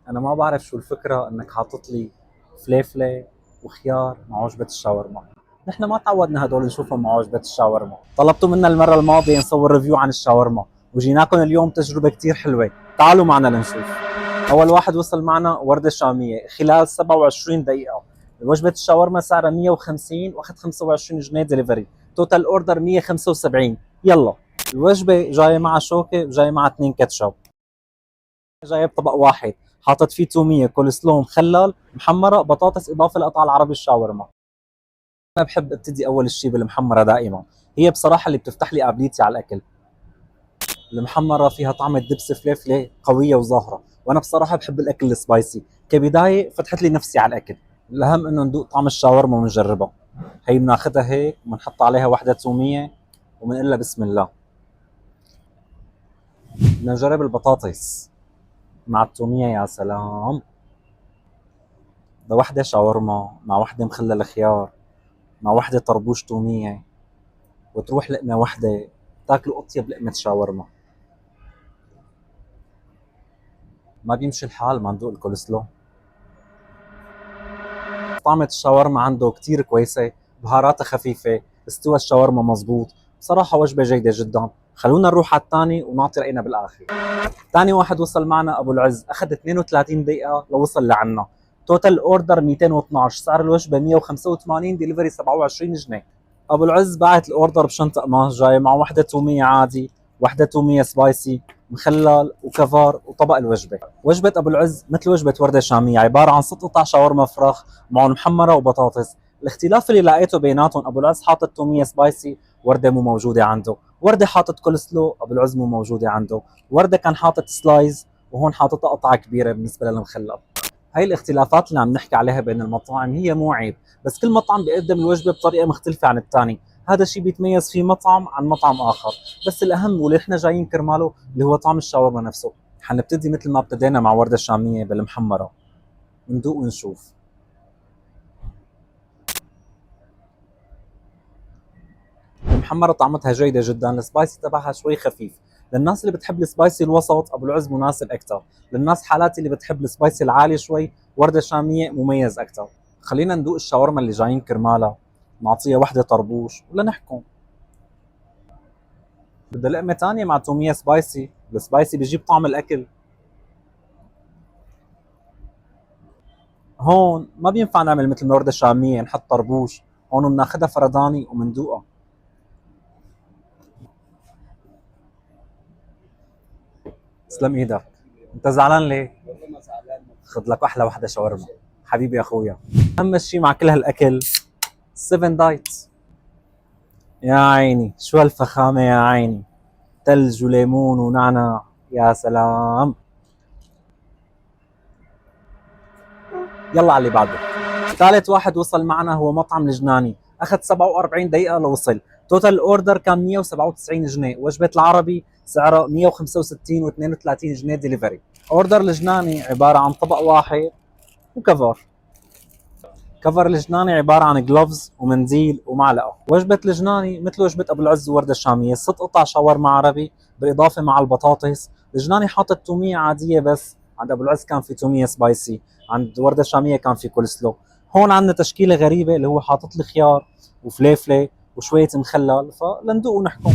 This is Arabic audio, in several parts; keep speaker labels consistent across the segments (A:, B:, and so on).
A: انا ما بعرف شو الفكره انك حاطط لي فليفله وخيار مع وجبه الشاورما. نحن ما تعودنا هدول نشوفهم مع وجبه الشاورما. طلبتوا منا المره الماضيه نصور ريفيو عن الشاورما، وجيناكم اليوم تجربه كتير حلوه. تعالوا معنا لنشوف. اول واحد وصل معنا ورده شاميه خلال 27 دقيقه. وجبه الشاورما سعرها 150 واخذ 25 جنيه دليفري. توتال اوردر 175. يلا. الوجبه جايه مع شوكه وجايه مع 2 كاتشب. جايب طبق واحد حاطط فيه توميه كول سلو مخلل محمره بطاطس اضافه لقطع العربي الشاورما. انا بحب ابتدي اول شيء بالمحمره دائما. هي بصراحه اللي بتفتح لي قابليتي على الاكل. المحمره فيها طعم الدبس فليفله قويه وظاهره، وانا بصراحه بحب الاكل السبايسي. كبدايه فتحت لي نفسي على الاكل. الاهم انه ندوق طعم الشاورما ونجربها. هي بناخذها هيك وبنحط عليها وحده توميه وبنقول لها بسم الله. بدنا نجرب البطاطس مع التوميه. يا سلام. ده وحده شاورما مع وحده مخلل خيار مع وحده طربوش توميه، وتروح لقمه وحده تاكلوا اطيب لقمه شاورما. ما بيمشي الحال ما ندوق الكولسلو. طعمة الشاورما عنده كتير كويسة، بهاراتها خفيفة، استوى الشاورما مزبوط. بصراحة وجبة جيدة جدا. خلونا نروح على الثاني ونعطي رأينا بالآخر. ثاني واحد وصل معنا أبو العز، أخذ 32 دقيقة لوصل لعنا. توتال اوردر 212، سعر الوجبة 185، ديليفري 27 جنيه. ابو العز باعت الاوردر بشنطه قماش جاي مع وحده توميه عادي، وحده توميه سبايسي، مخلل وكفار وطبق الوجبه. وجبه ابو العز مثل وجبه ورده شاميه، عباره عن 6 قطع شاورما فراخ معهم محمره وبطاطس. الاختلاف اللي لقيته بيناتهم ابو العز حاطط توميه سبايسي، ورده مو موجوده عنده. ورده حاطط كول سلو، ابو العز مو موجوده عنده. ورده كان حاطط سلايز وهون حاططها قطعه كبيره بالنسبه للمخلل. هاي الاختلافات اللي عم نحكي عليها بين المطاعم هي مو عيب، بس كل مطعم بيقدم الوجبه بطريقه مختلفه عن الثاني. هذا الشيء بيتميز فيه مطعم عن مطعم اخر. بس الاهم واللي احنا جايين كرماله اللي هو طعم الشاورما نفسه. حنبتدي مثل ما ابتدينا مع ورده الشاميه بالمحمره. ندوق ونشوف. المحمره طعمتها جيده جدا، السبايسي تبعها شوي خفيف. للناس اللي بتحب السبايسي الوسط ابو العز مناسب اكثر. للناس حالاتي اللي بتحب السبايسي العالي شوي ورده شاميه مميز اكثر. خلينا ندوق الشاورما اللي جايين كرمالها. نعطيها وحده طربوش ولا نحكم. بدها لقمه ثانيه مع توميه سبايسي، السبايسي بيجيب طعم الاكل. هون ما بينفع نعمل مثل الورده الشاميه نحط طربوش. هون بناخذها فرداني ومندوقها. تسلم ايدك. انت زعلان ليه؟ والله ما زعلان. خذ لك احلى وحده شاورما حبيبي يا اخويا. اهم شيء مع كل هالاكل 7 دايت. يا عيني شو هالفخامه يا عيني. ثلج وليمون ونعناع. يا سلام. يلا على اللي بعده. ثالث واحد وصل معنا هو مطعم لجناني، اخذ 47 دقيقه لوصل. توتال اوردر كان 197 جنيه، وجبه العربي سعرها 165 و32 جنيه ديليفري. اوردر لجناني عباره عن طبق واحد وكفر. كفر لجناني عباره عن جلوفز ومنديل ومعلقه. وجبه لجناني مثل وجبه ابو العز وورده الشاميه، 6 قطع شاورما عربي بالاضافه مع البطاطس. لجناني حاطط توميه عاديه، بس عند ابو العز كان في توميه سبايسي، عند ورده الشاميه كان في كول سلو. هون عندنا تشكيله غريبه اللي هو حاطط لي خيار وفليفله وشويه مخلل، فلندوق ونحكم.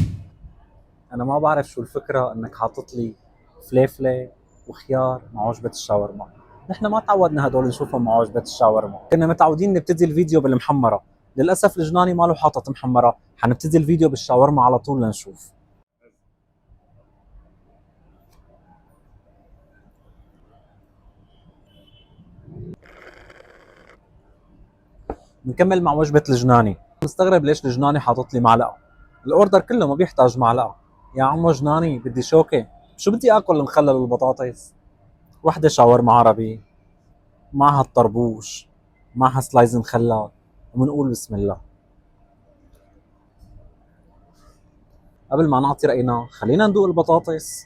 A: انا ما بعرف شو الفكره انك حاطط لي فليفله وخيار مع وجبه الشاورما. نحن ما تعودنا هدول نشوفهم مع وجبه الشاورما، كنا متعودين نبتدي الفيديو بالمحمره. للاسف الجناني ما له حاطط محمره، حنبتدي الفيديو بالشاورما على طول لنشوف. بنكمل مع وجبه الجناني. مستغرب ليش الجناني حاطط لي معلقه. الاوردر كله ما بيحتاج معلقه. يا عمو جناني بدي شوكه. شو بدي اكل المخلل والبطاطس؟ وحده شاورما عربي معها الطربوش معها سلايز مخلل، وبنقول بسم الله. قبل ما نعطي رأينا خلينا ندوق البطاطس.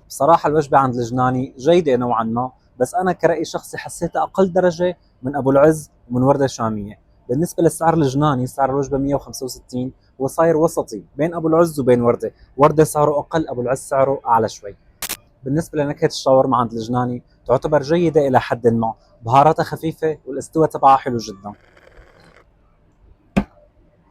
A: بصراحة الوجبة عند الجناني جيدة نوعا ما، بس أنا كرأي شخصي حسيتها أقل درجة من أبو العز ومن وردة شامية. بالنسبة للسعر الجناني سعر الوجبة 165، هو صاير وسطي بين ابو العز وبين ورده، ورده سعره اقل، ابو العز سعره اعلى شوي. بالنسبه لنكهه الشاورما عند الجناني تعتبر جيده الى حد ما، بهاراتها خفيفه والاستوى تبعها حلو جدا.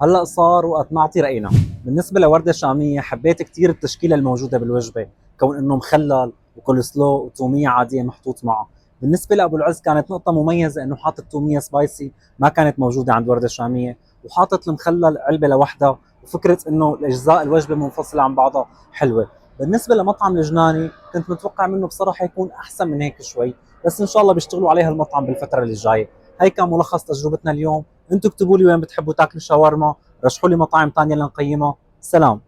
A: هلا صار وقت نعطي راينا. بالنسبه لورده شاميه حبيت كثير التشكيله الموجوده بالوجبه، كون انه مخلل وكولسلو وتوميه عاديه محطوط معه. بالنسبه لابو العز كانت نقطه مميزه انه حاطط توميه سبايسي ما كانت موجوده عند ورده شاميه، وحاطط المخلل علبه لوحدها، وفكره انه الاجزاء الوجبه منفصله عن بعضها حلوه. بالنسبه لمطعم الجناني كنت متوقع منه بصراحه يكون احسن من هيك شوي، بس ان شاء الله بيشتغلوا عليها المطعم بالفتره اللي جايه. هي كان ملخص تجربتنا اليوم. انتم اكتبوا لي وين بتحبوا تاكلوا شاورما، رشحوا لي مطاعم ثانيه لنقيمها. سلام.